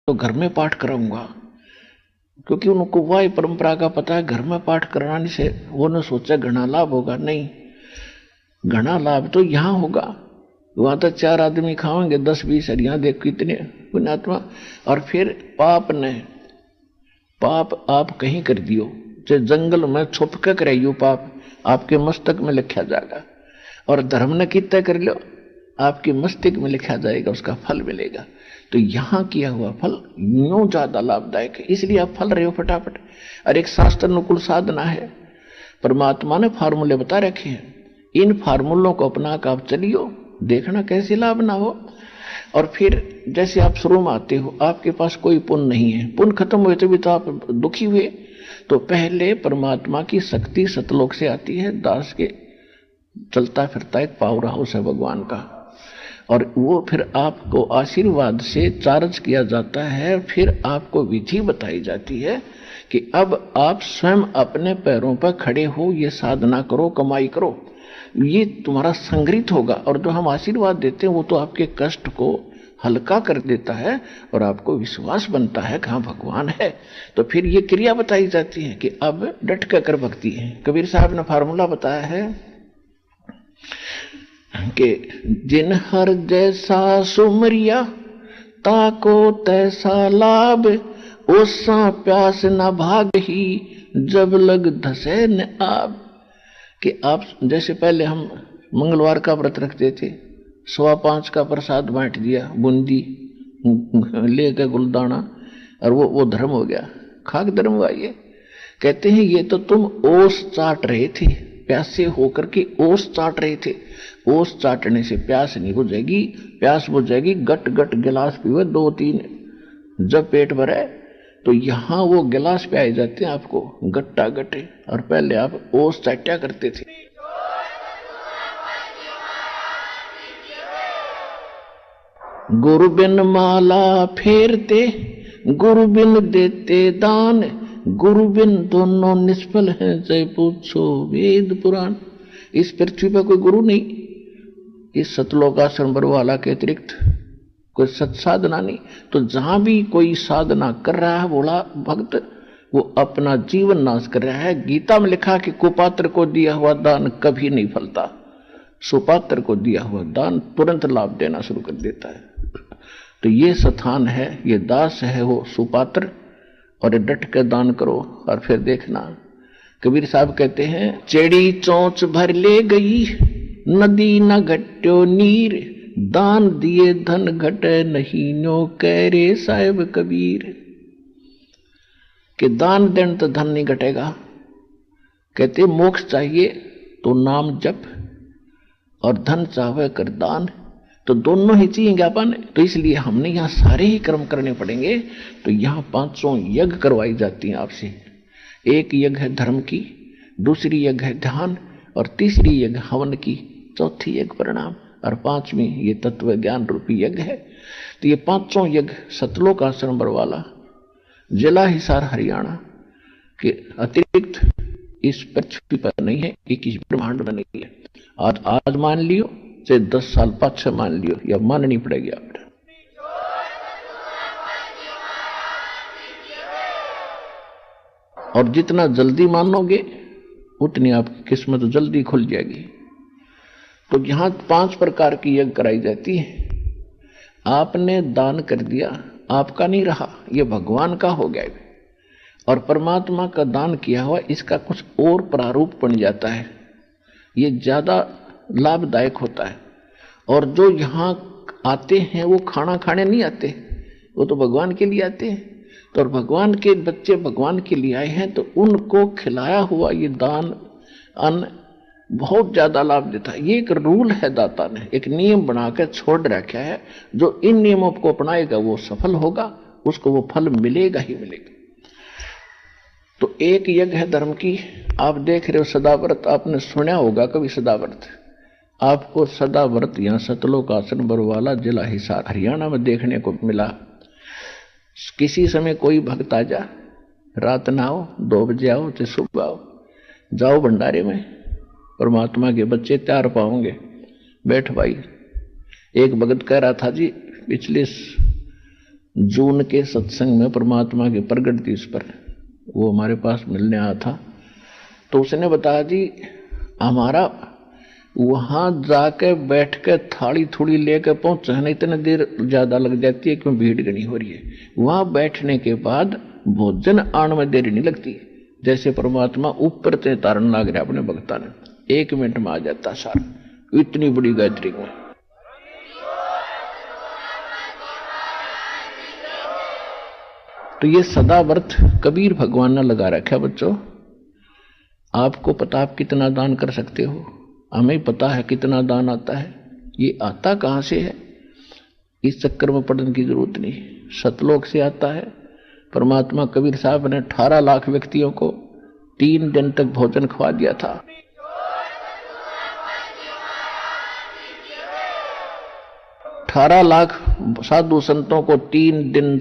तो घर में पाठ कराऊंगा, क्योंकि उनको वही परंपरा का पता है। घर में पाठ कराने से वो न सोचा घना लाभ होगा, नहीं, घना लाभ तो यहाँ होगा। वहां तो 4 आदमी खाएंगे, 10-20 हरियां देख कितने पुण्यात्मा। और फिर पाप आप कहीं कर दियो, जो जंगल में छुप के कराइयो, पाप आपके मस्तक में लिखा जाएगा। और धर्म ने कितना कर लो, आपके मस्तिष्क में लिखा जाएगा, उसका फल मिलेगा। तो यहां किया हुआ फल यूं ज्यादा लाभदायक है, इसलिए आप फल रहे हो फटाफट। और एक शास्त्र अनुकूल साधना है, परमात्मा ने फार्मूले बता रखे हैं, इन फार्मूलों को अपना कर आप चलियो, देखना कैसे लाभ ना हो। और फिर जैसे आप शुरू में आते हो, आपके पास कोई पुण्य नहीं है, पुण्य खत्म हुए तो भी तो आप दुखी हुए। तो पहले परमात्मा की शक्ति सतलोक से आती है, दास के चलता फिरता एक पावर हाउस है भगवान का, और वो फिर आपको आशीर्वाद से चार्ज किया जाता है। फिर आपको विधि बताई जाती है कि अब आप स्वयं अपने पैरों पर खड़े हो, ये साधना करो, कमाई करो, ये तुम्हारा संग्रहित होगा। और जो हम आशीर्वाद देते हैं वो तो आपके कष्ट को हल्का कर देता है और आपको विश्वास बनता है कि हाँ भगवान है। तो फिर ये क्रिया बताई जाती है कि अब डट कर भक्ति है। कबीर साहब ने फार्मूला बताया है कि जिन हर जैसा सुमरिया ताको तैसा लाभ, ओसा प्यास न भाग ही जब लग धसे न आब। कि आप जैसे पहले हम मंगलवार का व्रत रखते थे, 5:15 का प्रसाद बांट दिया, बूंदी लेकर गुलदाना, और वो धर्म हो गया, खाक धर्म हुआ। ये कहते हैं ये तो तुम ओस चाट रहे थे, प्यासे होकर के ओस चाट रहे थे। ओस चाटने से प्यास नहीं बुझेगी, प्यास बुझेगी गट गट गिलास पीवे 2-3, जब पेट भरे। तो यहां वो गिलास पियाए जाते हैं आपको गट्टा गट्टे, और पहले आप ओस चाट्या करते थे। गुरु बिन माला फेरते, गुरु बिन देते दान, गुरु बिन दोनों निष्फल हैं, जय पूछो वेद पुराण। इस पृथ्वी पर कोई गुरु नहीं, इस सतलोकाश्रम बरवाला के अतिरिक्त कोई सत्साधना नहीं। तो जहां भी कोई साधना कर रहा है बोला भक्त, वो अपना जीवन नाश कर रहा है। गीता में लिखा कि कुपात्र को दिया हुआ दान कभी नहीं फलता, सुपात्र को दिया हुआ दान तुरंत लाभ देना शुरू कर देता है। तो ये स्थान है, ये दास है वो सुपात्र, और डट के दान करो। और फिर देखना, कबीर साहब कहते हैं, चेड़ी चोंच भर ले गई, नदी न घट्यो नीर, दान दिए धन घटे नहीं, नो कह रे साहिब कबीर। कि दान देने तो धन नहीं घटेगा। कहते मोक्ष चाहिए तो नाम जप, और धन चाहे कर दान, तो दोनों ही चाहिए ज्ञापन। तो इसलिए हमने यहाँ सारे ही कर्म करने पड़ेंगे। तो यहाँ 500 यज्ञ करवाई जाती हैं आपसे। एक यज्ञ है धर्म की, दूसरी यज्ञ है ध्यान, और तीसरी यज्ञ हवन की, चौथी यज्ञ प्रणाम, और 5वीं ये तत्व ज्ञान रूपी यज्ञ है। तो ये 500 यज्ञ सतलोक आश्रम बरवाला, जिला हिसार हरियाणा के अतिरिक्त इस पृथ्वी पर नहीं है, एक इस ब्रह्मांड में नहीं है। आज मान लियो, चाहे 10 साल पाछे मान लियो, या माननी पड़ेगी आप। और जितना जल्दी मानोगे उतनी आपकी किस्मत जल्दी खुल जाएगी। तो यहां 5 प्रकार की यज्ञ कराई जाती है। आपने दान कर दिया, आपका नहीं रहा, ये भगवान का हो गया। और परमात्मा का दान किया हुआ, इसका कुछ और प्रारूप बन जाता है, ये ज्यादा लाभदायक होता है। और जो यहाँ आते हैं वो खाना खाने नहीं आते, वो तो भगवान के लिए आते हैं। तो और भगवान के बच्चे भगवान के लिए आए हैं, तो उनको खिलाया हुआ ये दान अन्न बहुत ज्यादा लाभ देता है। ये एक रूल है, दाता ने एक नियम बनाकर छोड़ रखा है। जो इन नियमों को अपनाएगा वो सफल होगा, उसको वो फल मिलेगा ही मिलेगा। तो एक यज्ञ है धर्म की, आप देख रहे हो सदाव्रत, आपने सुना होगा कभी सदाव्रत। आपको सदाव्रत यहाँ सतलोक आश्रम बरवाला जिला हिसार हरियाणा में देखने को मिला। किसी समय कोई भक्त आ जा, रात ना आओ, 2 बजे आओ चाहे सुबह आओ, जाओ भंडारे में, परमात्मा के बच्चे तैयार पाओगे। बैठ भाई। एक भगत कह रहा था जी, पिछले जून के सत्संग में परमात्मा के प्रगट दिवस पर वो हमारे पास मिलने आया था, तो उसने बताया जी हमारा वहां जाके बैठ के थाली थोड़ी लेके पहुंचे ना, इतनी देर ज्यादा लग जाती है क्यों भीड़ घनी हो रही है। वहां बैठने के बाद भोजन आने में देरी नहीं लगती, जैसे परमात्मा ऊपर से तारण लाग रहा अपने भक्ता ने, 1 मिनट में आ जाता सारा, इतनी बड़ी गैदरिंग में। तो ये सदा व्रत कबीर भगवान ने लगा रखा बच्चों। आपको पता आप कितना दान कर सकते हो, हमें पता है कितना दान आता है, ये आता कहां से है इस चक्कर में पढ़ने की जरूरत नहीं, सतलोक से आता है। परमात्मा कबीर साहब ने 18 लाख व्यक्तियों को 3 दिन तक भोजन खवा दिया था। 18 लाख साधु संतों को 3 दिन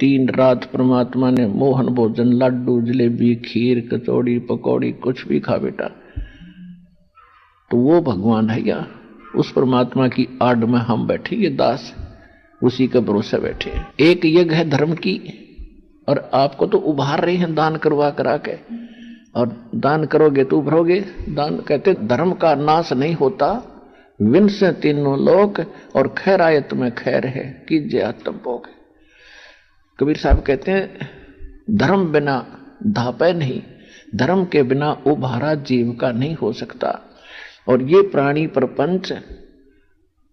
3 रात परमात्मा ने मोहन भोजन, लड्डू, जलेबी, खीर, कचौड़ी, पकौड़ी, कुछ भी खा बेटा। तो वो भगवान है या उस परमात्मा की आड़ में हम बैठे, ये दास उसी के भरोसे बैठे। एक यज्ञ है धर्म की, और आपको तो उभार रहे हैं दान करवा करा के, और दान करोगे तो उभरोगे। दान कहते धर्म का नाश नहीं होता, विन से तीनों लोक, और खैरायत में खैर है कीजिए आत्म भोग। कबीर साहब कहते हैं धर्म बिना धापे नहीं, धर्म के बिना उभारा जीव का नहीं हो सकता। और ये प्राणी प्रपंच,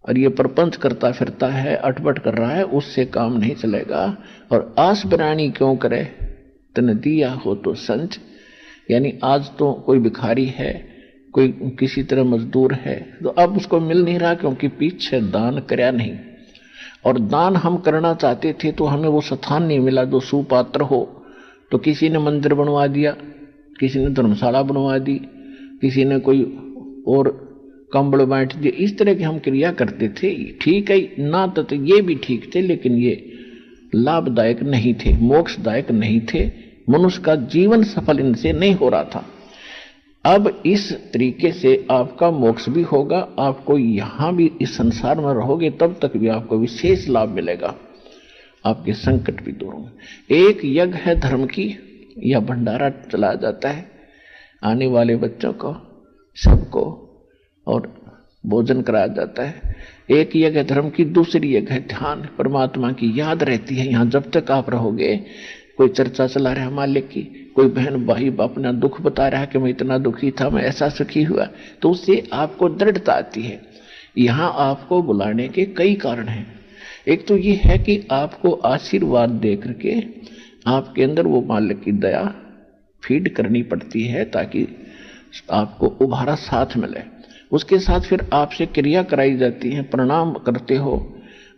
और ये प्रपंच करता फिरता है, अटपट कर रहा है, उससे काम नहीं चलेगा। और आस प्राणी क्यों करे तन दिया हो तो संच, यानी आज तो कोई भिखारी है, कोई किसी तरह मजदूर है, तो अब उसको मिल नहीं रहा क्योंकि पीछे दान करया नहीं। और दान हम करना चाहते थे तो हमें वो स्थान नहीं मिला जो सुपात्र हो। तो किसी ने मंदिर बनवा दिया, किसी ने धर्मशाला बनवा दी, किसी ने कोई और कंबल बांट दिए, इस तरह की हम क्रिया करते थे। ठीक है ना, तो ये भी ठीक थे, लेकिन ये लाभदायक नहीं थे, मोक्षदायक नहीं थे, मनुष्य का जीवन सफल इनसे नहीं हो रहा था। अब इस तरीके से आपका मोक्ष भी होगा, आपको यहां भी इस संसार में रहोगे तब तक भी आपको विशेष लाभ मिलेगा, आपके संकट भी दूर होंगे। एक यज्ञ है धर्म की, यह भंडारा चलाया जाता है आने वाले बच्चों को सबको, और भोजन कराया जाता है। एक यज्ञ है धर्म की, दूसरी यज्ञ है ध्यान, परमात्मा की याद रहती है। यहाँ जब तक आप रहोगे, कोई चर्चा चला रहा है मालिक की, कोई बहन भाई अपना दुख बता रहा है कि मैं इतना दुखी था, मैं ऐसा सुखी हुआ, तो उससे आपको दृढ़ता आती है। यहाँ आपको बुलाने के कई कारण हैं। एक तो ये है कि आपको आशीर्वाद दे करके आपके अंदर वो मालिक की दया फीड करनी पड़ती है ताकि आपको उभारा साथ मिले। उसके साथ फिर आपसे क्रिया कराई जाती है, प्रणाम करते हो,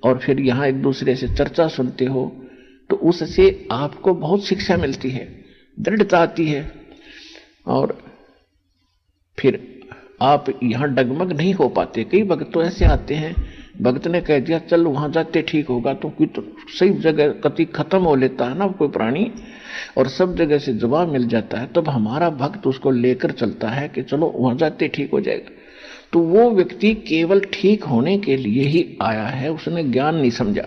और फिर यहाँ एक दूसरे से चर्चा सुनते हो, तो उससे आपको बहुत शिक्षा मिलती है, दृढ़ता आती है। और फिर आप यहाँ डगमग नहीं हो पाते। कई भक्त तो ऐसे आते हैं, भक्त ने कह दिया चल वहां जाते ठीक होगा, तो कोई तो सही जगह कति खत्म हो लेता है ना कोई प्राणी, और सब जगह से जवाब मिल जाता है, तब हमारा भक्त उसको लेकर चलता है कि चलो वहां जाते ठीक हो जाएगा। तो वो व्यक्ति केवल ठीक होने के लिए ही आया है, उसने ज्ञान नहीं समझा,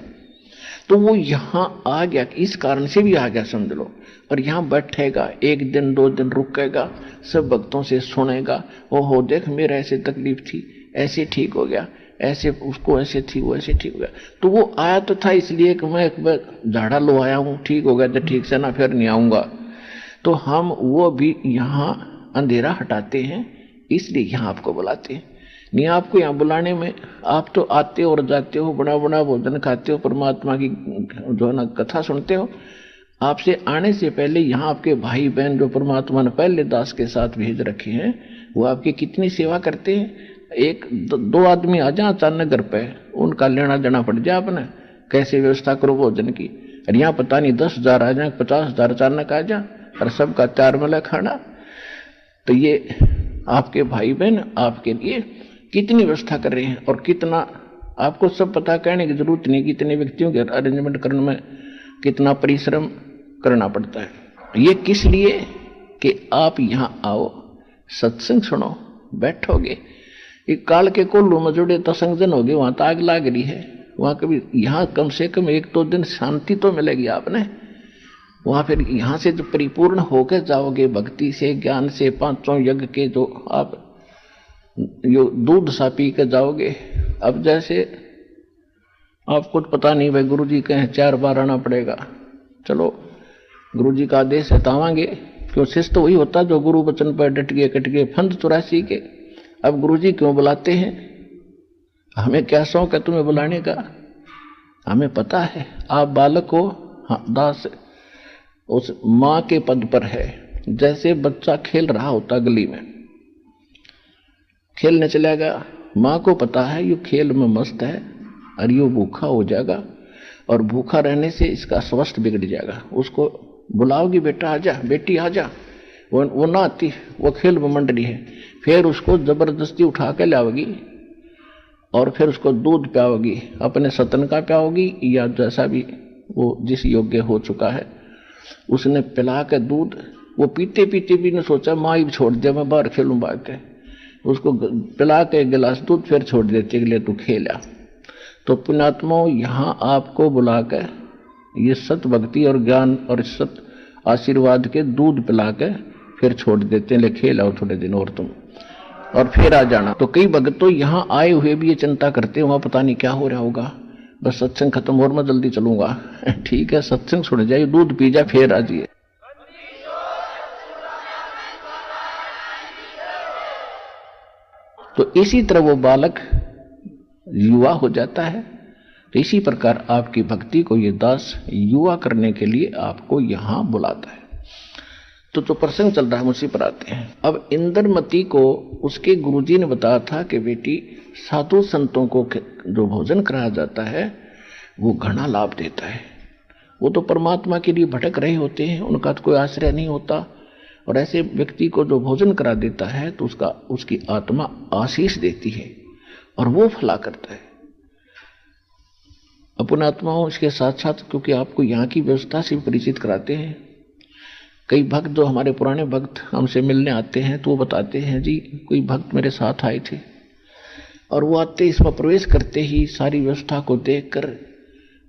तो वो यहाँ आ गया, इस कारण से भी आ गया समझ लो। और यहाँ बैठेगा, 1 दिन 2 दिन रुकेगा, सब भक्तों से सुनेगा, ओहो देख मेरा ऐसे तकलीफ थी, ऐसे ठीक हो गया, ऐसे उसको ऐसे थी, वो ऐसे ठीक हो गया। तो वो आया तो था इसलिए कि मैं एक बार झाड़ा लो आया हूँ, ठीक हो गया तो ठीक से ना, फिर नहीं आऊंगा। तो हम वो भी यहाँ अंधेरा हटाते हैं, इसलिए यहाँ आपको बुलाते हैं। नहीं आपको यहाँ बुलाने में, आप तो आते और जाते हो, बड़ा बड़ा भोजन खाते हो, परमात्मा की जो है ना कथा सुनते हो। आपसे आने से पहले यहाँ आपके भाई बहन जो परमात्मा ने पहले दास के साथ भेज रखे हैं, वो आपकी कितनी सेवा करते हैं। 1-2 आदमी आ जाए अचानक घर पे, उनका लेना देना पड़ जाए, आपने कैसे व्यवस्था करो भोजन की। और यहाँ पता नहीं 10,000 आ जाए, 50,000 अचानक आ जाए, और सबका 4 मिला खाना। तो ये आपके भाई बहन आपके लिए कितनी व्यवस्था कर रहे हैं, और कितना आपको सब पता, कहने की जरूरत नहीं कितने व्यक्तियों के अरेंजमेंट करने में कितना परिश्रम करना पड़ता है। ये किस लिए कि आप यहाँ आओ, सत्संग सुनो, बैठोगे। एक काल के कोल्लू में जुड़े तो संगजन हो गए, वहां तो आग लाग रही है, वहां कभी, यहाँ कम से कम 1-2 दिन शांति तो मिलेगी आपने। वहां फिर यहां से जो परिपूर्ण होकर जाओगे भक्ति से, ज्ञान से, 5 यज्ञ के जो आप यो दूध सा पी के जाओगे। अब जैसे आपको पता नहीं भाई गुरुजी कहें 4 बार आना पड़ेगा, चलो गुरुजी का आदेश है तो आवांगे, क्यों शिष्य तो वही होता जो गुरु वचन पर डट गए कट गए। फंद 84 के। अब गुरुजी क्यों बुलाते हैं? हमें क्या शौक है तुम्हें बुलाने का? हमें पता है आप बालक हो, हाँ दास उस माँ के पद पर है। जैसे बच्चा खेल रहा होता गली में, खेलने चला गया, माँ को पता है ये खेल में मस्त है और ये भूखा हो जाएगा और भूखा रहने से इसका स्वास्थ्य बिगड़ जाएगा। उसको बुलाओगी बेटा आजा, बेटी आजा, वो ना आती, वो खेल में मंडली है। फिर उसको जबरदस्ती उठा के लाओगी और फिर उसको दूध पियाओगी, अपने सतन का पियाओगी या जैसा भी वो जिस योग्य हो चुका है उसने पिला के दूध। वो पीते पीते भी ने सोचा माँ ही छोड़ दे, मैं बाहर खेलूं भाग के, उसको पिला के गिलास दूध फिर छोड़ देते के लिए तू खेला। तो पुण्यात्माओं यहाँ आपको बुलाकर ये सत भक्ति और ज्ञान और सत आशीर्वाद के दूध पिला के फिर छोड़ देते हैं, ले खेल आओ थोड़े दिन और तुम, और फिर आ जाना। तो कई भक्त तो यहाँ आए हुए भी ये चिंता करते हैं वहां पता नहीं क्या हो रहा होगा, बस सत्संग खत्म और मैं जल्दी चलूंगा। ठीक है, सत्संग सुन जाइए, दूध पी जाए, फिर आ जाइए। तो इसी तरह वो बालक युवा हो जाता है। तो इसी प्रकार आपकी भक्ति को ये दास युवा करने के लिए आपको यहां बुलाता है। तो जो प्रसंग चल रहा है उसी पर आते हैं। अब इंद्रमती को उसके गुरुजी ने बताया था कि बेटी साधु संतों को जो भोजन कराया जाता है वो घना लाभ देता है। वो तो परमात्मा के लिए भटक रहे होते हैं, उनका तो कोई आश्रय नहीं होता, और ऐसे व्यक्ति को जो भोजन करा देता है तो उसकी आत्मा आशीष देती है और वो फला करता है। अपने आत्माओं इसके साथ साथ, क्योंकि आपको यहाँ की व्यवस्था से परिचित कराते हैं। कई भक्त जो हमारे पुराने भक्त हमसे मिलने आते हैं तो वो बताते हैं जी कोई भक्त मेरे साथ आए थे और वो आते इसमें प्रवेश करते ही सारी व्यवस्था को देखकर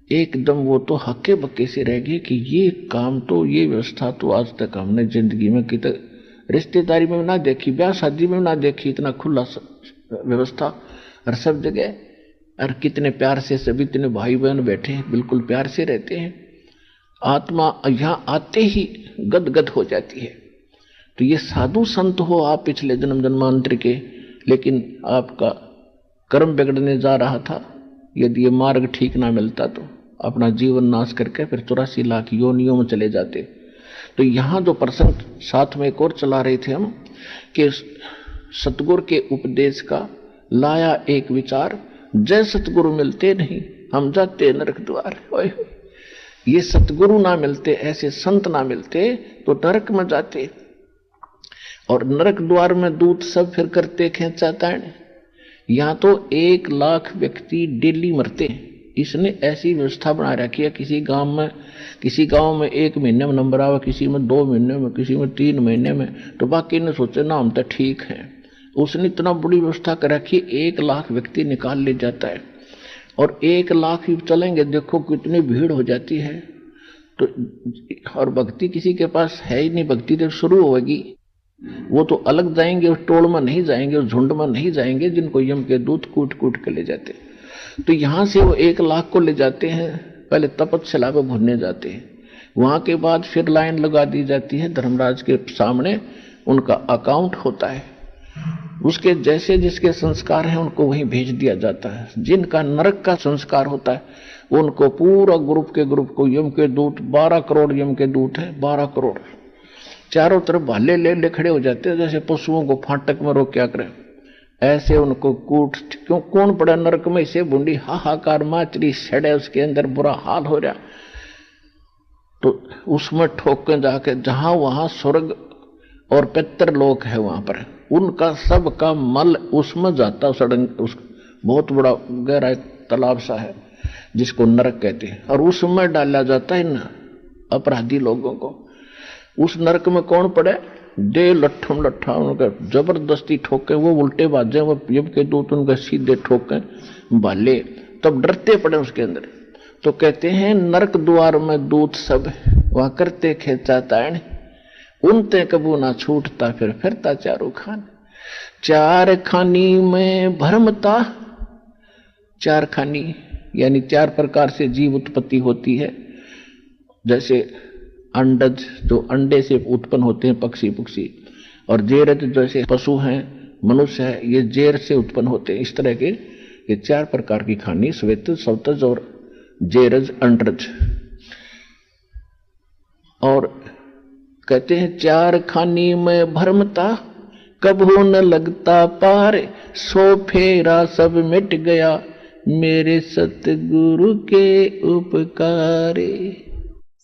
एकदम वो तो हक्के बक्के से रह गए कि ये काम तो, ये व्यवस्था तो आज तक हमने जिंदगी में कितने रिश्तेदारी में ना देखी, ब्याह शादी में ना देखी, इतना खुला व्यवस्था और सब जगह, और कितने प्यार से सभी इतने भाई बहन बैठे हैं, बिल्कुल प्यार से रहते हैं। आत्मा यहाँ आते ही गदगद हो जाती है। तो ये साधु संत हो आप पिछले जन्म जन्मांतर के, लेकिन आपका कर्म बिगड़ने जा रहा था, यदि ये मार्ग ठीक ना मिलता तो अपना जीवन नाश करके फिर 84 लाख योनियों में चले जाते। तो यहाँ जो प्रसंग साथ में एक और चला रहे थे हम कि सतगुरु के उपदेश का लाया एक विचार, जय सतगुरु मिलते नहीं हम जाते नरक द्वार। ये सतगुरु ना मिलते, ऐसे संत ना मिलते तो नरक में जाते, और नरक द्वार में दूत सब फिर करते खेचाताण। यहाँ तो 1 लाख व्यक्ति डेली मरते हैं। इसने ऐसी व्यवस्था बना रखी है, किसी गांव में 1 महीने में नंबर आवा, किसी में 2 महीने में, किसी में 3 महीने में, तो बाकी ने सोचे ना हम तो ठीक है। उसने इतना बड़ी व्यवस्था कर रखी, 1 लाख व्यक्ति निकाल ले जाता है, और 1 लाख ही चलेंगे, देखो कितनी भीड़ हो जाती है। तो और भक्ति किसी के पास है ही नहीं, भक्ति जब शुरू होगी वो तो अलग जाएंगे, उस टोल में नहीं जाएंगे, उस झुंड में नहीं जाएंगे जिनको यम के दूत कूट कूट के ले जाते। तो यहां से वो 1 लाख को ले जाते हैं, पहले तपस्या पे भुनने जाते हैं, वहां के बाद फिर लाइन लगा दी जाती है धर्मराज के सामने, उनका अकाउंट होता है, उसके जैसे जिसके संस्कार हैं उनको वहीं भेज दिया जाता है। जिनका नरक का संस्कार होता है उनको पूरा ग्रुप को यम के दूत, 12 करोड़ यम के दूत है, 12 करोड़ चारों तरफ भाले ले खड़े हो जाते हैं, जैसे पशुओं को फाटक में रोक क्या करें, ऐसे उनको कूट। क्यों कौन पड़ा नरक में, इसे बूंदी हाहाकार माचरी सड़े, उसके अंदर बुरा हाल हो रहा, तो उसमें ठोक के जाके जहां वहां स्वर्ग और पितर लोक है वहां पर उनका सब का मल उसमें जाता, सड़न उस बहुत बड़ा गहरा तालाब सा है जिसको नरक कहते हैं, और उसमें डाला जाता है इन अपराधी लोगों को। उस नरक में कौन पड़े, दे लट्ठम लट्ठा उनका जबरदस्ती ठोके, वो उल्टे बाजे, वो यम के दूत उनके सीधे ठोके भाले, तब डरते पड़े उसके अंदर। तो कहते हैं नरक द्वार में दूत सब वह करते खेचा ताण, उनते कबू ना छूटता फिरता चारों खान। चार खानी में भरमता, चार खानी यानी चार प्रकार से जीव उत्पत्ति होती है। जैसे अंडज जो अंडे से उत्पन्न होते हैं पक्षी, और जेरज जैसे पशु हैं, मनुष्य है, ये जेर से उत्पन्न होते हैं। इस तरह के ये चार प्रकार की खानी, श्वेतज, सवतज और जेरज, अंडज। और कहते हैं चार खानी में भरमता, कबहू न लगता पार, सो फेरा सब मिट गया मेरे सतगुरु के उपकारे।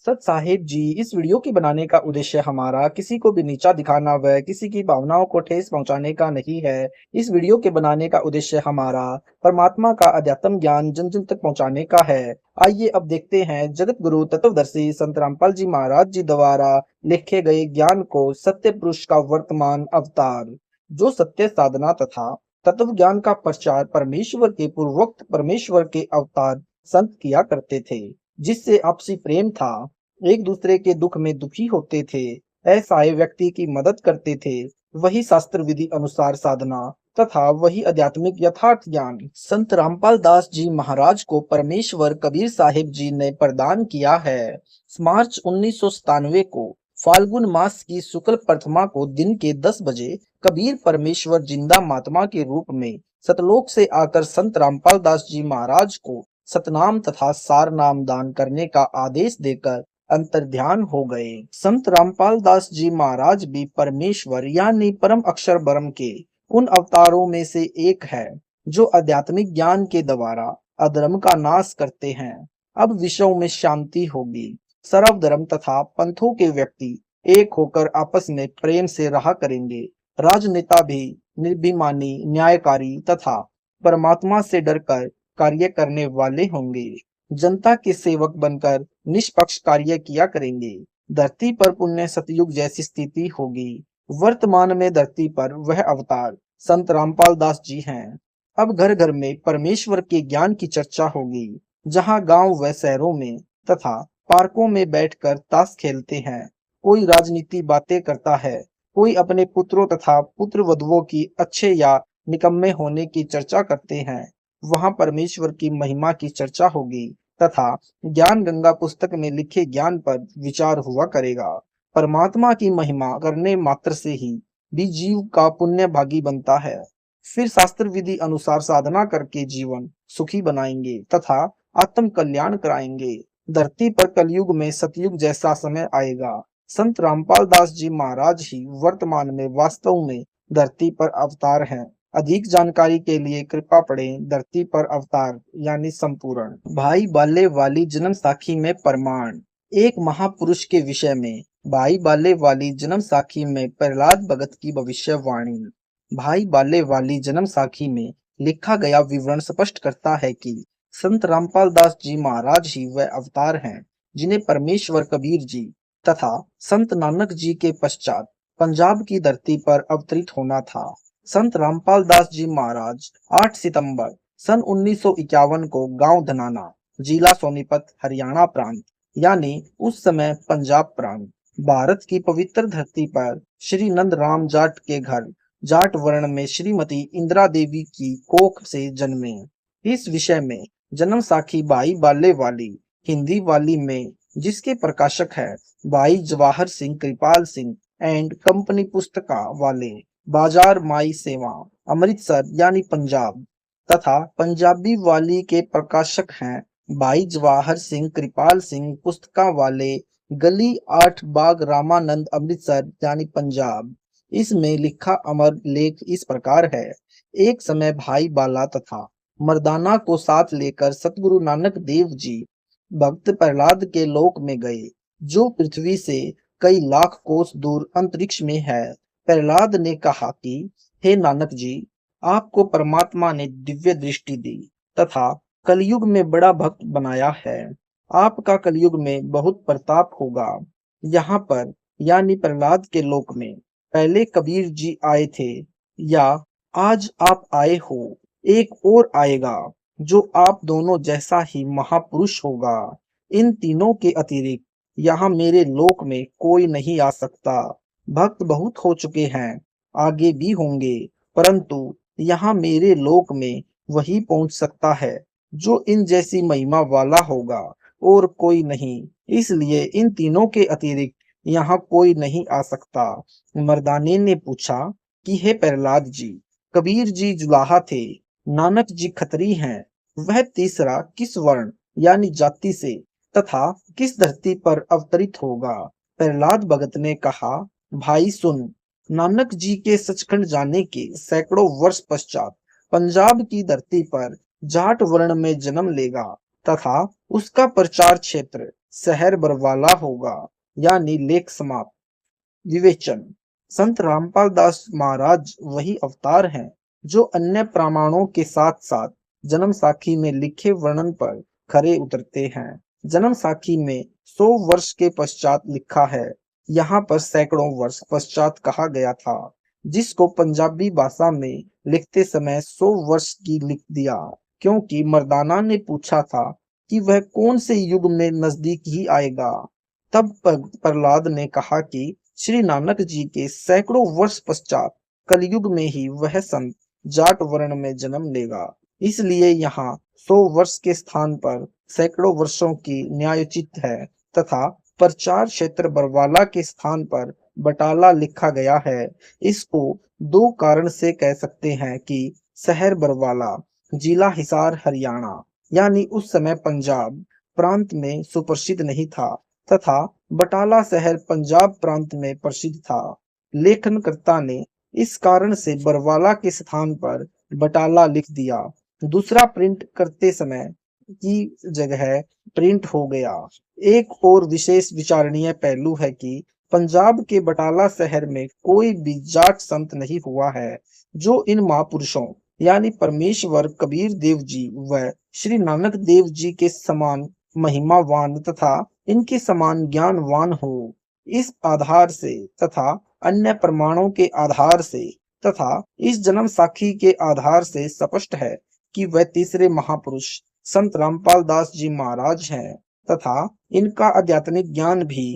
सत साहिब जी, इस वीडियो के बनाने का उद्देश्य हमारा किसी को भी नीचा दिखाना व किसी की भावनाओं को ठेस पहुंचाने का नहीं है। इस वीडियो के बनाने का उद्देश्य हमारा परमात्मा का अध्यात्म ज्ञान जन जन तक पहुंचाने का है। आइए अब देखते हैं जगत गुरु तत्वदर्शी संत रामपाल जी महाराज जी द्वारा लिखे गए ज्ञान को, सत्य पुरुष का वर्तमान अवतार। जो सत्य साधना तथा तत्व ज्ञान का प्रचार परमेश्वर के पूर्वोक्त परमेश्वर के अवतार संत किया करते थे, जिससे आपसी प्रेम था, एक दूसरे के दुख में दुखी होते थे, असहाय व्यक्ति की मदद करते थे, वही शास्त्र विधि अनुसार साधना तथा वही आध्यात्मिक यथार्थ ज्ञान संत रामपाल दास जी महाराज को परमेश्वर कबीर साहिब जी ने प्रदान किया है। मार्च 1997 को फाल्गुन मास की शुक्ल प्रथमा को दिन के 10 बजे कबीर परमेश्वर जिंदा महात्मा के रूप में सतलोक से आकर संत रामपाल दास जी महाराज को सतनाम तथा सार नाम दान करने का आदेश देकर अंतर्ध्यान हो गए। संत रामपाल दास जी महाराज भी परमेश्वर यानी परम अक्षर ब्रह्म के उन अवतारों में से एक है जो आध्यात्मिक ज्ञान के द्वारा अधर्म का नाश करते हैं। अब विश्व में शांति होगी, सर्वधर्म तथा पंथों के व्यक्ति एक होकर आपस में प्रेम से रहा करेंगे। राजनेता भी निर्भिमानी, न्यायकारी तथा परमात्मा से डरकर कार्य करने वाले होंगे। जनता के सेवक बनकर निष्पक्ष कार्य किया करेंगे। धरती पर पुण्य सतयुग जैसी स्थिति होगी। वर्तमान में धरती पर वह अवतार संत रामपाल दास जी हैं। अब घर घर में परमेश्वर के ज्ञान की चर्चा होगी, जहां गांव व शहरों में तथा पार्कों में बैठकर ताश खेलते हैं। कोई राजनीति बातें करता है, कोई अपने पुत्रों तथा पुत्र वधुओं की अच्छे या निकम्मे होने की चर्चा करते हैं। वहां परमेश्वर की महिमा की चर्चा होगी तथा ज्ञान गंगा पुस्तक में लिखे ज्ञान पर विचार हुआ करेगा। परमात्मा की महिमा करने मात्र से ही भी जीव का पुण्य भागी बनता है। फिर शास्त्र विधि अनुसार साधना करके जीवन सुखी बनाएंगे तथा आत्म कल्याण कराएंगे। धरती पर कलयुग में सतयुग जैसा समय आएगा। संत रामपाल दास जी महाराज ही वर्तमान में वास्तव में धरती पर अवतार हैं। अधिक जानकारी के लिए कृपा पढ़ें धरती पर अवतार यानी संपूर्ण। भाई बाले वाली जन्म साखी में प्रमाण। एक महापुरुष के विषय में भाई बाले वाली जन्म साखी में प्रहलाद भगत की भविष्यवाणी। भाई बाले वाली जन्म साखी में लिखा गया विवरण स्पष्ट करता है कि संत रामपाल दास जी महाराज ही वह अवतार हैं जिन्हें परमेश्वर कबीर जी तथा संत नानक जी के पश्चात पंजाब की धरती पर अवतरित होना था। संत रामपाल दास जी महाराज 8 सितंबर सन 1951 को गांव धनाना, जिला सोनीपत, हरियाणा प्रांत यानी उस समय पंजाब प्रांत, भारत की पवित्र धरती पर श्री नंद राम जाट के घर जाट वर्ण में श्रीमती इंदिरा देवी की कोख से जन्मे। इस विषय में जन्म साखी भाई बाले वाली हिंदी वाली में, जिसके प्रकाशक है भाई जवाहर सिंह कृपाल सिंह एंड कंपनी पुस्तका वाले, बाजार माई सेवा, अमृतसर यानी पंजाब, तथा पंजाबी वाली के प्रकाशक हैं भाई जवाहर सिंह कृपाल सिंह पुस्तका वाले, गली 8 बाग रामानंद, अमृतसर यानी पंजाब। इसमें लिखा अमर लेख इस प्रकार है। एक समय भाई बाला तथा मर्दाना को साथ लेकर सतगुरु नानक देव जी भक्त प्रहलाद के लोक में गए, जो पृथ्वी से कई लाख कोस दूर अंतरिक्ष में है। प्रहलाद ने कहा कि हे नानक जी, आपको परमात्मा ने दिव्य दृष्टि दी तथा कलयुग में बड़ा भक्त बनाया है। आपका कलयुग में बहुत प्रताप होगा। यहाँ पर यानी प्रहलाद के लोक में पहले कबीर जी आए थे, या आज आप आए हो, एक और आएगा। जो आप दोनों जैसा ही महापुरुष होगा। इन तीनों के अतिरिक्त यहाँ मेरे लोक में कोई नहीं आ सकता। भक्त बहुत हो चुके हैं, आगे भी होंगे, परंतु यहाँ मेरे लोक में वही पहुंच सकता है जो इन जैसी महिमा वाला होगा, और कोई नहीं। इसलिए इन तीनों के अतिरिक्त यहाँ कोई नहीं आ सकता। मर्दाने ने पूछा कि हे प्रहलाद जी, कबीर जी जुलाहा थे, नानक जी खत्री हैं, वह तीसरा किस वर्ण यानी जाति से तथा किस धरती पर अवतरित होगा? प्रहलाद भगत ने कहा, भाई सुन, नानक जी के सचखंड जाने के सैकड़ों वर्ष पश्चात पंजाब की धरती पर जाट वर्ण में जन्म लेगा तथा उसका प्रचार क्षेत्र शहर बरवाला होगा, यानी लेख समाप्त। विवेचन। संत रामपाल दास महाराज वही अवतार हैं जो अन्य प्रमाणों के साथ साथ जन्म साखी में लिखे वर्णन पर खरे उतरते हैं। जन्म साखी में 100 वर्ष के पश्चात लिखा है, यहाँ पर सैकड़ों वर्ष पश्चात कहा गया था, जिसको पंजाबी भाषा में लिखते समय 100 वर्ष की लिख दिया, क्योंकि मर्दाना ने पूछा था कि वह कौन से युग में नजदीक ही आएगा। तब प्रहलाद ने कहा कि श्री नानक जी के सैकड़ों वर्ष पश्चात कलयुग में ही वह संत जाट वर्ण में जन्म लेगा। इसलिए यहाँ 100 वर्ष के स्थान पर सैकड़ों वर्षों की न्यायोचित है तथा प्रचार क्षेत्र बरवाला के स्थान पर बटाला लिखा गया है। इसको दो कारण से कह सकते हैं कि शहर बरवाला जिला हिसार हरियाणा यानी उस समय पंजाब प्रांत में सुप्रसिद्ध नहीं था तथा बटाला शहर पंजाब प्रांत में प्रसिद्ध था। लेखनकर्ता ने इस कारण से बरवाला के स्थान पर बटाला लिख दिया। दूसरा, प्रिंट करते समय की जगह प्रिंट हो गया। एक और विशेष विचारणीय पहलू है कि पंजाब के बटाला शहर में कोई भी जाट संत नहीं हुआ है जो इन महापुरुषों यानी परमेश्वर कबीर देव जी व श्री नानक देव जी के समान महिमावान तथा इनके समान ज्ञानवान हो। इस आधार से तथा अन्य प्रमाणों के आधार से तथा इस जन्म साखी के आधार से स्पष्ट है कि वह तीसरे महापुरुष संत रामपाल दास जी महाराज हैं तथा इनका आध्यात्मिक ज्ञान भी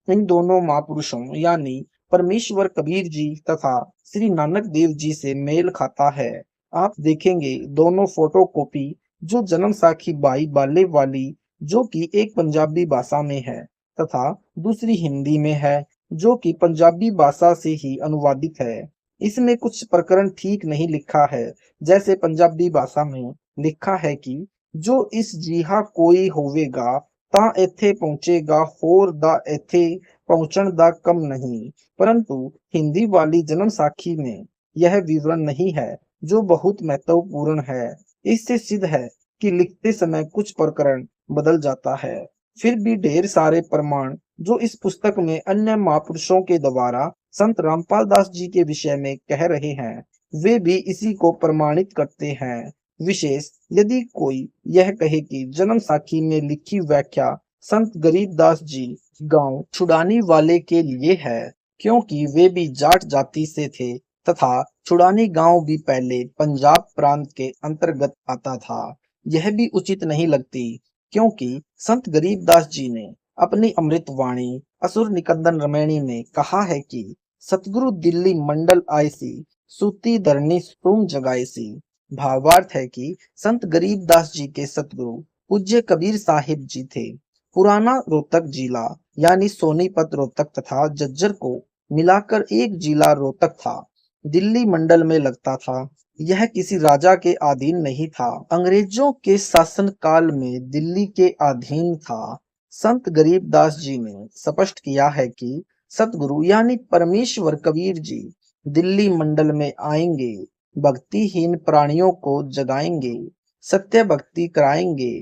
इन दोनों महापुरुषों यानी परमेश्वर कबीर जी तथा श्री नानक देव जी से मेल खाता है। आप देखेंगे दोनों फोटो कॉपी जो जन्म साखी बाई बाले वाली जो कि एक पंजाबी भाषा में है तथा दूसरी हिंदी में है जो कि पंजाबी भाषा से ही अनुवादित है। इसमें कुछ प्रकरण ठीक नहीं लिखा है, जैसे पंजाबी भाषा में लिखा है कि जो इस जिहा कोई होवेगा ਤਾਂ ਇੱਥੇ पहुंचेगा होर दा ਇੱਥੇ पहुंचण दा कम नहीं, परंतु हिंदी वाली जन्म साखी में यह विवरण नहीं है जो बहुत महत्वपूर्ण है। इससे सिद्ध है कि लिखते समय कुछ प्रकरण बदल जाता है। फिर भी ढेर सारे प्रमाण जो इस पुस्तक में अन्य महापुरुषों के द्वारा संत रामपाल दास जी के विषय में कह रहे हैं वे भी इसी को प्रमाणित करते हैं। विशेष यदि कोई यह कहे कि जन्म साखी में लिखी व्याख्या संत गरीबदास जी गांव छुड़ानी वाले के लिए है, क्योंकि वे भी जाट जाति से थे तथा छुड़ानी गांव भी पहले पंजाब प्रांत के अंतर्गत आता था, यह भी उचित नहीं लगती, क्योंकि संत गरीबदास जी ने अपनी अमृत वाणी असुर निकंदन रमैणी में कहा है कि सतगुरु दिल्ली मंडल आयसी सूती धरनी तुम जगाएसी। भावार्थ है कि संत गरीबदास जी के सतगुरु पूज्य कबीर साहिब जी थे। पुराना रोहतक जिला यानी सोनीपत रोहतक तथा जज्जर को मिलाकर एक जिला रोहतक था, दिल्ली मंडल में लगता था। यह किसी राजा के अधीन नहीं था, अंग्रेजों के शासन काल में दिल्ली के अधीन था। संत गरीबदास जी ने स्पष्ट किया है कि सतगुरु यानी परमेश्वर कबीर जी दिल्ली मंडल में आएंगे, भक्तिहीन प्राणियों को जगाएंगे, सत्य भक्ति कराएंगे।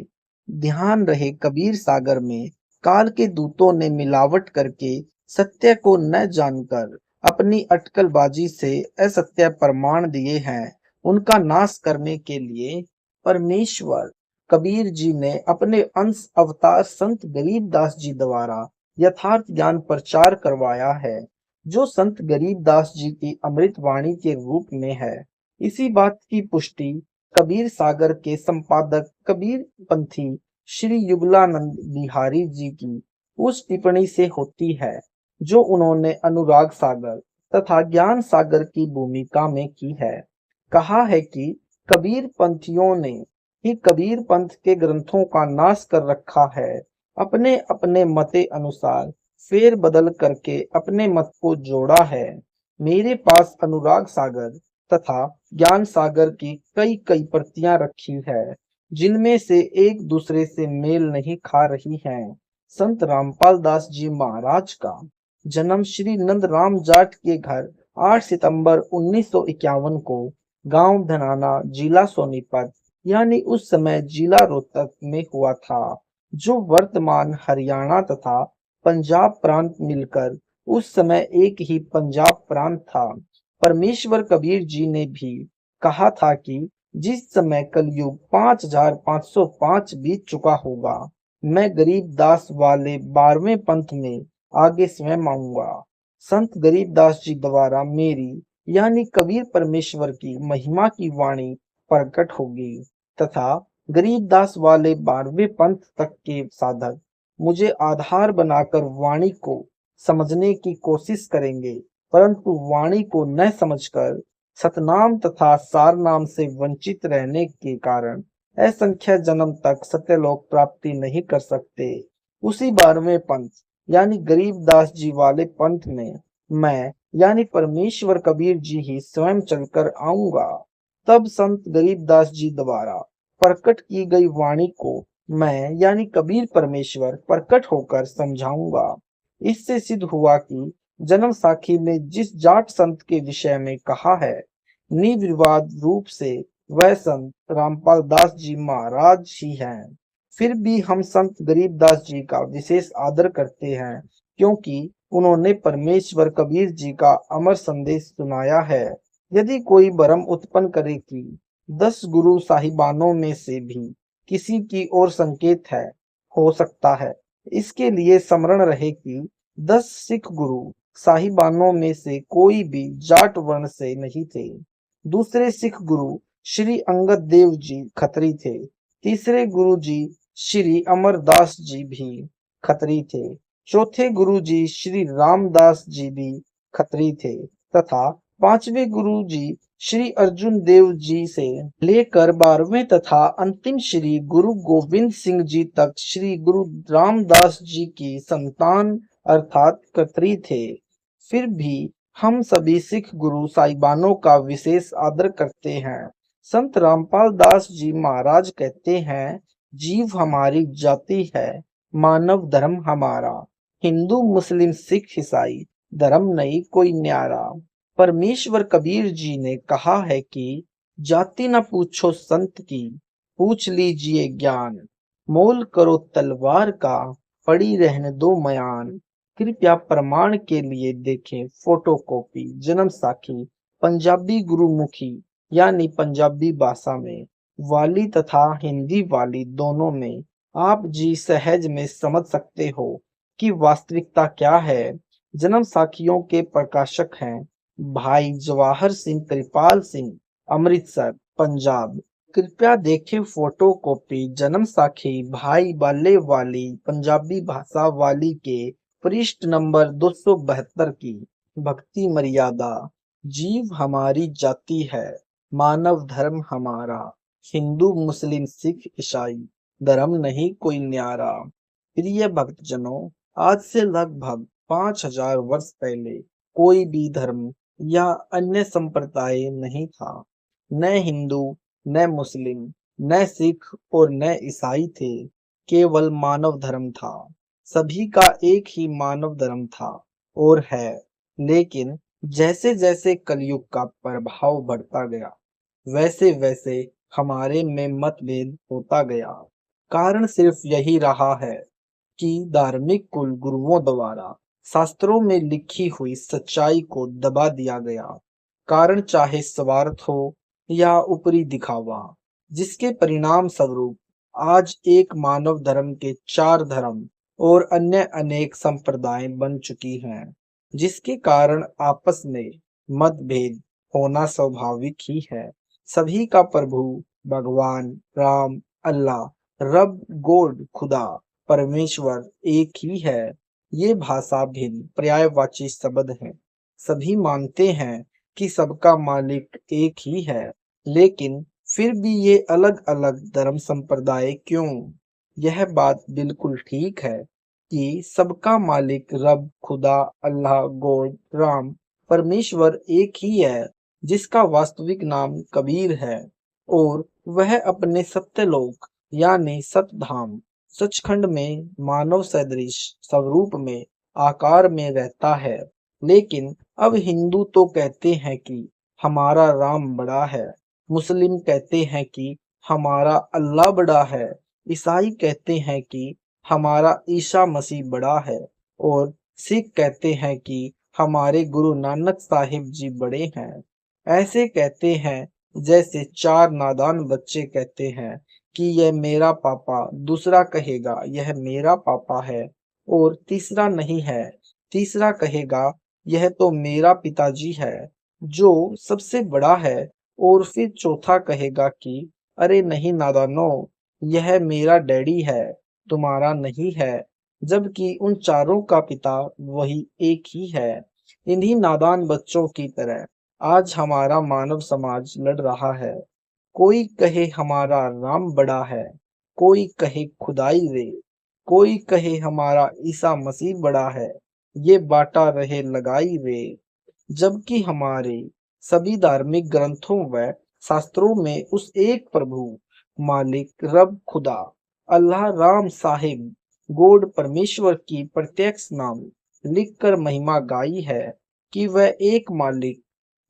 ध्यान रहे कबीर सागर में काल के दूतों ने मिलावट करके सत्य को न जानकर अपनी अटकलबाजी से असत्य प्रमाण दिए हैं। उनका नाश करने के लिए परमेश्वर कबीर जी ने अपने अंश अवतार संत गरीबदास जी द्वारा यथार्थ ज्ञान प्रचार करवाया है, जो संत गरीबदास जी की अमृत वाणी के रूप में है। इसी बात की पुष्टि कबीर सागर के संपादक कबीर पंथी श्री युगलानंद बिहारी जी की उस टिप्पणी से होती है जो उन्होंने अनुराग सागर तथा ज्ञान सागर की भूमिका में की है। कहा है कि कबीर पंथियों ने ही कबीर पंथ के ग्रंथों का नाश कर रखा है, अपने अपने मते अनुसार फेर बदल करके अपने मत को जोड़ा है। मेरे पास अनुराग सागर तथा ज्ञान सागर की कई कई प्रतियां रखी है, जिनमें से एक दूसरे से मेल नहीं खा रही हैं। संत रामपाल दास जी महाराज का जन्म श्री नंद राम जाट के घर 8 सितंबर 1951 को गांव धनाना, जिला सोनीपत यानी उस समय जिला रोहतक में हुआ था, जो वर्तमान हरियाणा तथा पंजाब प्रांत मिलकर उस समय एक ही पंजाब प्रांत था। परमेश्वर कबीर जी ने भी कहा था कि जिस समय कलयुग 5505 बीत चुका होगा, मैं गरीब दास वाले 12वें पंथ में आगे स्वयं आऊंगा। संत गरीब दास जी द्वारा मेरी यानी कबीर परमेश्वर की महिमा की वाणी प्रकट होगी तथा गरीब दास वाले 12वें पंथ तक के साधक मुझे आधार बनाकर वाणी को समझने की कोशिश करेंगे, परंतु वाणी को न समझकर सतनाम तथा सारनाम से वंचित रहने के कारण असंख्य जन्म तक सत्यलोक प्राप्ति नहीं कर सकते। उसी 12वें पंथ यानी गरीब दास जी वाले पंथ में मैं यानी परमेश्वर कबीर जी ही स्वयं चलकर आऊंगा। तब संत गरीब दास जी द्वारा प्रकट की गई वाणी को मैं यानी कबीर परमेश्वर प्रकट होकर समझाऊंगा। इससे सिद्ध हुआ कि जन्म साखी में जिस जाट संत के विषय में कहा है, निर्विवाद रूप से वह संत रामपाल दास जी महाराज ही हैं। फिर भी हम संत गरीब दास जी का विशेष आदर करते हैं, क्योंकि उन्होंने परमेश्वर कबीर जी का अमर संदेश सुनाया है। यदि कोई भ्रम उत्पन्न करे कि 10 गुरु साहिबानों में से भी किसी की ओर संकेत है, हो सकता है इसके लिए स्मरण रहे कि 10 सिख गुरु साहिबानों में से कोई भी जाट वर्ण से नहीं थे। दूसरे सिख गुरु श्री अंगद देव जी खत्री थे। तीसरे गुरु जी श्री अमरदास जी भी खत्री थे। चौथे गुरु जी श्री रामदास जी भी खत्री थे तथा पांचवें गुरु जी श्री अर्जुन देव जी से लेकर 12वें तथा अंतिम श्री गुरु गोविंद सिंह जी तक श्री गुरु रामदास जी की संतान अर्थात खत्री थे। फिर भी हम सभी सिख गुरु साहिबानों का विशेष आदर करते हैं। संत रामपाल दास जी महाराज कहते हैं, जीव हमारी जाति है, मानव धर्म हमारा, हिंदू मुस्लिम सिख ईसाई धर्म नहीं कोई न्यारा। परमेश्वर कबीर जी ने कहा है कि जाति न पूछो संत की, पूछ लीजिए ज्ञान, मोल करो तलवार का, पड़ी रहने दो मयान। कृपया प्रमाण के लिए देखें फोटोकॉपी जन्म साखी पंजाबी गुरुमुखी यानी पंजाबी भाषा में वाली तथा हिंदी वाली दोनों में। आप जी सहज में समझ सकते हो कि वास्तविकता क्या है। जन्म साखियों के प्रकाशक हैं भाई जवाहर सिंह कृपाल सिंह, अमृतसर पंजाब। कृपया देखें फोटोकॉपी जन्म साखी भाई बाले वाली पंजाबी भाषा वाली के पृष्ठ नंबर 272 की। भक्ति मर्यादा। जीव हमारी जाति है, मानव धर्म हमारा, हिंदू मुस्लिम सिख ईसाई धर्म नहीं कोई न्यारा। प्रिय भक्तजनों, आज से लगभग 5000 वर्ष पहले कोई भी धर्म या अन्य संप्रदाय नहीं था। न हिंदू, न मुस्लिम, न सिख और न ईसाई थे। केवल मानव धर्म था। सभी का एक ही मानव धर्म था और है। लेकिन जैसे जैसे कलयुग का प्रभाव बढ़ता गया, वैसे वैसे हमारे में मतभेद होता गया। कारण सिर्फ यही रहा है कि धार्मिक कुल गुरुओं द्वारा शास्त्रों में लिखी हुई सच्चाई को दबा दिया गया। कारण चाहे स्वार्थ हो या ऊपरी दिखावा, जिसके परिणाम स्वरूप आज एक मानव धर्म के 4 धर्म और अन्य अनेक संप्रदाय बन चुकी हैं, जिसके कारण आपस में मतभेद होना स्वाभाविक ही है। सभी का प्रभु भगवान राम, अल्लाह, रब, गॉड, खुदा, परमेश्वर एक ही है। ये भाषा भिन्न पर्यायवाची शब्द हैं। सभी मानते हैं कि सबका मालिक एक ही है, लेकिन फिर भी ये अलग अलग धर्म संप्रदाय क्यों? यह बात बिल्कुल ठीक है कि सबका मालिक रब, खुदा, अल्लाह, गॉड, राम, परमेश्वर एक ही है, जिसका वास्तविक नाम कबीर है और वह अपने सत्यलोक यानी सतधाम सचखंड में मानव सदृश स्वरूप में आकार में रहता है। लेकिन अब हिंदू तो कहते हैं कि हमारा राम बड़ा है, मुस्लिम कहते हैं कि हमारा अल्लाह बड़ा है, ईसाई कहते हैं कि हमारा ईसा मसीह बड़ा है और सिख कहते हैं कि हमारे गुरु नानक साहिब जी बड़े हैं। ऐसे कहते हैं जैसे चार नादान बच्चे कहते हैं कि यह मेरा पापा, दूसरा कहेगा यह मेरा पापा है और तीसरा नहीं है, तीसरा कहेगा यह तो मेरा पिताजी है जो सबसे बड़ा है और फिर चौथा कहेगा कि अरे नहीं नादानो, यह मेरा डैडी है, तुम्हारा नहीं है, जबकि उन चारों का पिता वही एक ही है। इन्हीं नादान बच्चों की तरह आज हमारा मानव समाज लड़ रहा है। कोई कहे हमारा राम बड़ा है, कोई कहे खुदाई रे, कोई कहे हमारा ईसा मसीह बड़ा है, ये बाटा रहे लगाई रे। जबकि हमारे सभी धार्मिक ग्रंथों व शास्त्रों में उस एक प्रभु, मालिक, रब, खुदा, अल्लाह, राम साहिब, गॉड, परमेश्वर की प्रत्यक्ष नाम लिखकर महिमा गाई है कि वह एक मालिक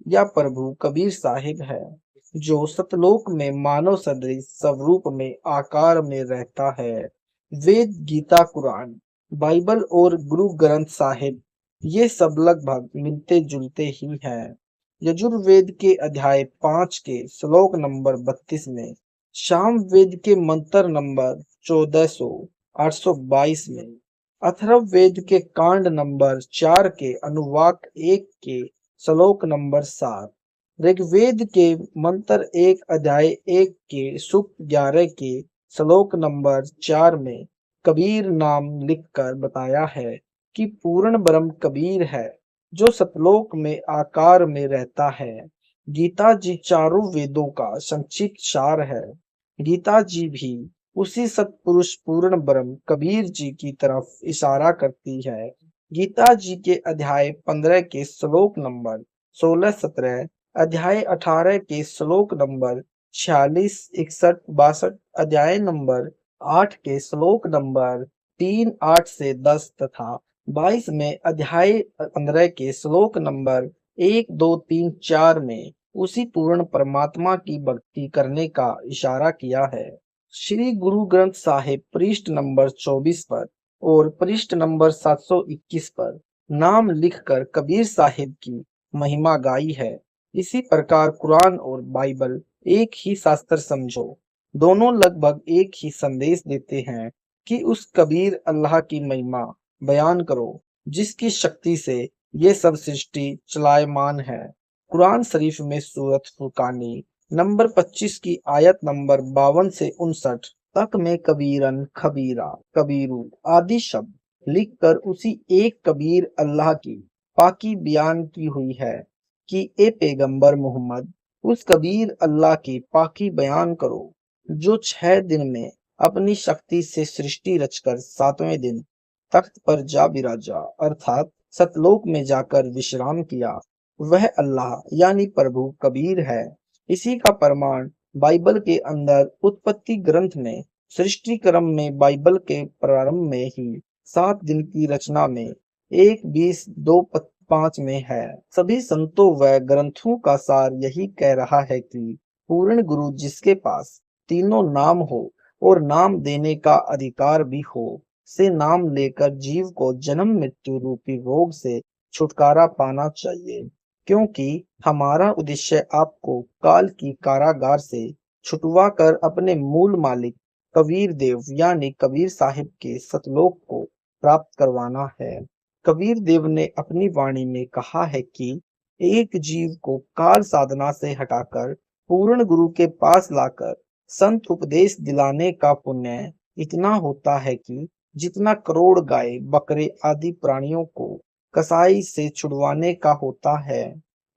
या प्रभु कबीर साहिब है, जो सतलोक में मानव सदृश स्वरूप में आकार में रहता है। वेद, गीता, कुरान, बाइबल और गुरु ग्रंथ साहिब ये सब लगभग मिलते जुलते ही हैं। यजुर्वेद के अध्याय 5 के श्लोक नंबर 32 में, सामवेद के मंत्र नंबर 1422 में, अथर्ववेद के कांड नंबर 4 के अनुवाक 1 के श्लोक नंबर 7, ऋग्वेद के मंत्र 1 अध्याय 1 के सूक्त 11 के श्लोक नंबर 4 में कबीर नाम लिखकर बताया है कि पूर्ण ब्रह्म कबीर है जो सतलोक में आकार में रहता है। गीता जी चारों वेदों का संक्षिप्त सार है। गीता जी भी उसी सतपुरुष पूर्ण ब्रह्म कबीर जी की तरफ इशारा करती है। गीता जी के अध्याय 15 के श्लोक नंबर 16-17, अध्याय 18 के श्लोक नंबर 46, 61, 62, अध्याय नंबर 8 के श्लोक नंबर 3, 8 से 10 तथा 22 में अध्याय 15 के श्लोक नंबर 1, 2, 3, 4 में उसी पूर्ण परमात्मा की भक्ति करने का इशारा किया है। श्री गुरु ग्रंथ साहिब पृष्ठ नंबर 24 पर और पृष्ठ नंबर 721 पर नाम लिखकर कबीर साहिब की महिमा गाई है। इसी प्रकार कुरान और बाइबल एक ही शास्त्र समझो, दोनों लगभग एक ही संदेश देते हैं कि उस कबीर अल्लाह की महिमा बयान करो जिसकी शक्ति से ये सब सृष्टि चलायमान है। कुरान शरीफ में सूरत फुरकानी नंबर 25 की आयत नंबर 52 से 59 तक में कबीरन, खबीरा, कबीरू आदि शब्द लिखकर उसी एक कबीर अल्लाह की पाकी बयान की हुई है कि ए पैगंबर मोहम्मद, उस कबीर अल्लाह की पाकी बयान करो जो 6 दिन में अपनी शक्ति से सृष्टि रचकर 7वें दिन तख्त पर जा बिराजा अर्थात सतलोक में जाकर विश्राम किया। वह अल्लाह यानी प्रभु कबीर है। इसी का प्रमाण बाइबल के अंदर उत्पत्ति ग्रंथ में सृष्टि क्रम में बाइबल के प्रारंभ में ही 7 दिन की रचना में 1:20:2-5 में है। सभी संतों व ग्रंथों का सार यही कह रहा है कि पूर्ण गुरु जिसके पास तीनों नाम हो और नाम देने का अधिकार भी हो, से नाम लेकर जीव को जन्म मृत्यु रूपी रोग से छुटकारा पाना चाहिए, क्योंकि हमारा उद्देश्य आपको काल की कारागार से छुटवा कर अपने मूल मालिक कबीर देव यानी कबीर साहिब के सतलोक को प्राप्त करवाना है। कबीर देव ने अपनी वाणी में कहा है कि एक जीव को काल साधना से हटाकर पूर्ण गुरु के पास लाकर संत उपदेश दिलाने का पुण्य इतना होता है कि जितना करोड़ गाय बकरे आदि प्राणियों को कसाई से छुड़वाने का होता है,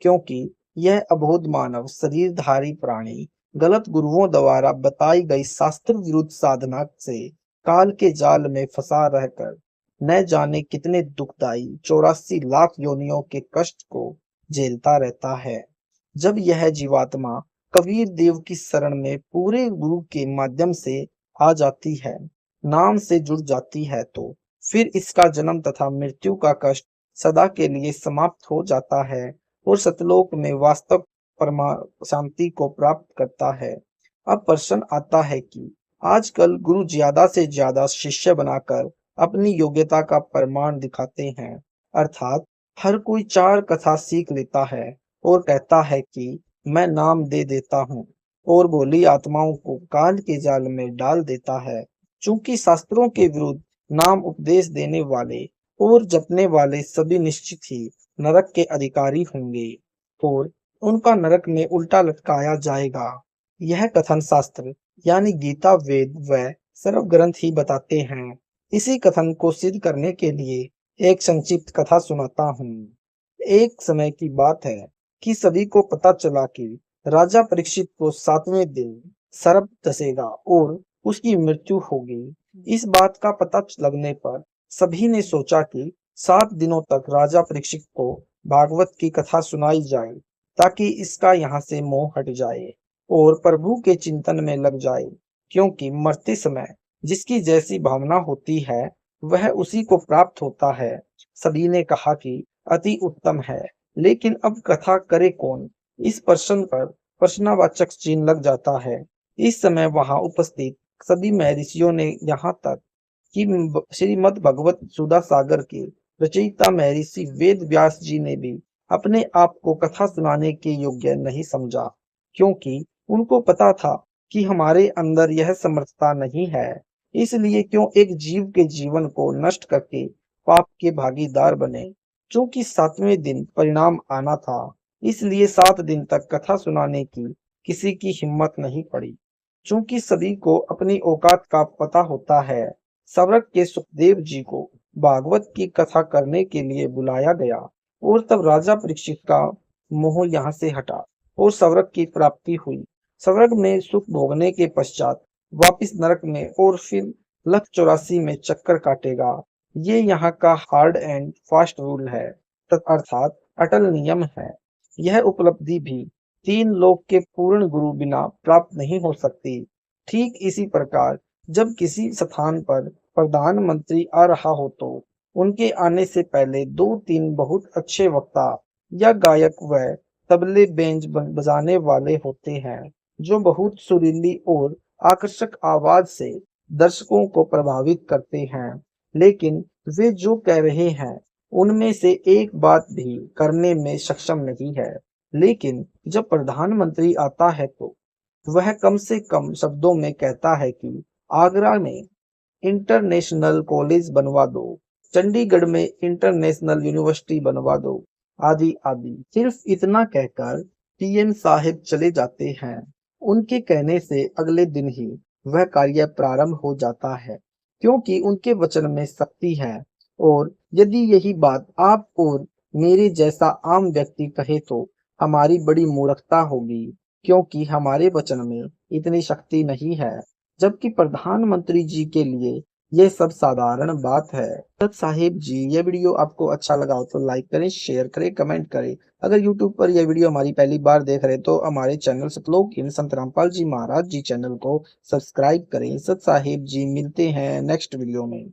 क्योंकि यह अबोध मानव शरीरधारी प्राणी गलत गुरुओं द्वारा बताई गई शास्त्र विरुद्ध साधना से काल के जाल में फंसा रहकर न जाने कितने दुखदाई 84 लाख योनियों के कष्ट को झेलता रहता है। जब यह जीवात्मा कबीर देव की शरण में पूरे गुरु के माध्यम से आ जाती है, नाम से जुड़ जाती है, तो फिर इसका जन्म तथा मृत्यु का कष्ट सदा के लिए समाप्त हो जाता है और सतलोक में वास्तव परमा शांति को प्राप्त करता है। अब प्रश्न आता है कि आजकल गुरु ज्यादा से ज्यादा शिष्य बनाकर अपनी योग्यता का प्रमाण दिखाते हैं, अर्थात हर कोई 4 कथा सीख लेता है और कहता है कि मैं नाम दे देता हूँ और भोली आत्माओं को काल के जाल में डाल देता है। चूंकि शास्त्रों के विरुद्ध नाम उपदेश देने वाले और जपने वाले सभी निश्चित ही नरक के अधिकारी होंगे और उनका नरक में उल्टा लटकाया जाएगा। यह कथन शास्त्र यानी गीता, वेद व सर्व ग्रंथ ही बताते हैं। इसी कथन को सिद्ध करने के लिए एक संक्षिप्त कथा सुनाता हूँ। एक समय की बात है कि सभी को पता चला कि राजा परीक्षित को 7वें दिन सर्प डसेगा और उसकी मृत्यु होगी। इस बात का पता लगने पर सभी ने सोचा कि 7 दिनों तक राजा परीक्षित को भागवत की कथा सुनाई जाए, ताकि इसका यहाँ से मोह हट जाए और प्रभु के चिंतन में लग जाए, क्योंकि मरते समय जिसकी जैसी भावना होती है वह उसी को प्राप्त होता है। सभी ने कहा कि अति उत्तम है, लेकिन अब कथा करे कौन? इस प्रश्न पर प्रश्नवाचक चिन्ह लग जाता है। इस समय वहां उपस्थित सभी महर्षियों ने यहाँ तक कि श्रीमद् भगवत सुधा सागर के रचयिता महर्षि वेद व्यास जी ने भी अपने आप को कथा सुनाने के योग्य नहीं समझा, क्योंकि उनको पता था कि हमारे अंदर यह समर्थता नहीं है। इसलिए क्यों एक जीव के जीवन को नष्ट करके पाप के भागीदार बने। चूंकि 7वें दिन परिणाम आना था, इसलिए 7 दिन तक कथा सुनाने की किसी की हिम्मत नहीं पड़ी। चूंकि सभी को अपनी औकात का पता होता है, सवरक के सुखदेव जी को भागवत की कथा करने के लिए बुलाया गया और तब राजा परीक्षित का मोह यहाँ से हटा और सवरक की प्राप्ति हुई। स्वर्ग में सुख भोगने के पश्चात वापिस नरक में और फिर 184 में चक्कर काटेगा। ये यहाँ का हार्ड एंड फास्ट रूल है, अर्थात अटल नियम है। यह उपलब्धि भी 3 लोक के पूर्ण गुरु बिना प्राप्त नहीं हो सकती। ठीक इसी प्रकार जब किसी स्थान पर प्रधानमंत्री आ रहा हो तो उनके आने से पहले 2-3 बहुत अच्छे वक्ता या गायक व तबले बेंच बजाने वाले होते हैं, जो बहुत सुरीली और आकर्षक आवाज से दर्शकों को प्रभावित करते हैं। लेकिन वे जो कह रहे हैं उनमें से एक बात भी करने में सक्षम नहीं है। लेकिन जब प्रधानमंत्री आता है तो वह कम से कम शब्दों में कहता है कि आगरा में इंटरनेशनल कॉलेज बनवा दो, चंडीगढ़ में इंटरनेशनल यूनिवर्सिटी बनवा दो, आदि आदि। सिर्फ इतना कहकर पीएम साहिब चले जाते हैं। उनके कहने से अगले दिन ही वह कार्य प्रारंभ हो जाता है, क्योंकि उनके वचन में शक्ति है। और यदि यही बात आप और मेरे जैसा आम व्यक्ति कहे तो हमारी बड़ी मूर्खता होगी, क्योंकि हमारे वचन में इतनी शक्ति नहीं है, जबकि प्रधानमंत्री जी के लिए यह सब साधारण बात है। सत साहिब जी, यह वीडियो आपको अच्छा लगा हो तो लाइक करें, शेयर करें, कमेंट करें। अगर यूट्यूब पर यह वीडियो हमारी पहली बार देख रहे तो हमारे चैनल सतलोक हिंद संत रामपाल जी महाराज जी चैनल को सब्सक्राइब करें। सत साहिब जी, मिलते हैं नेक्स्ट वीडियो में।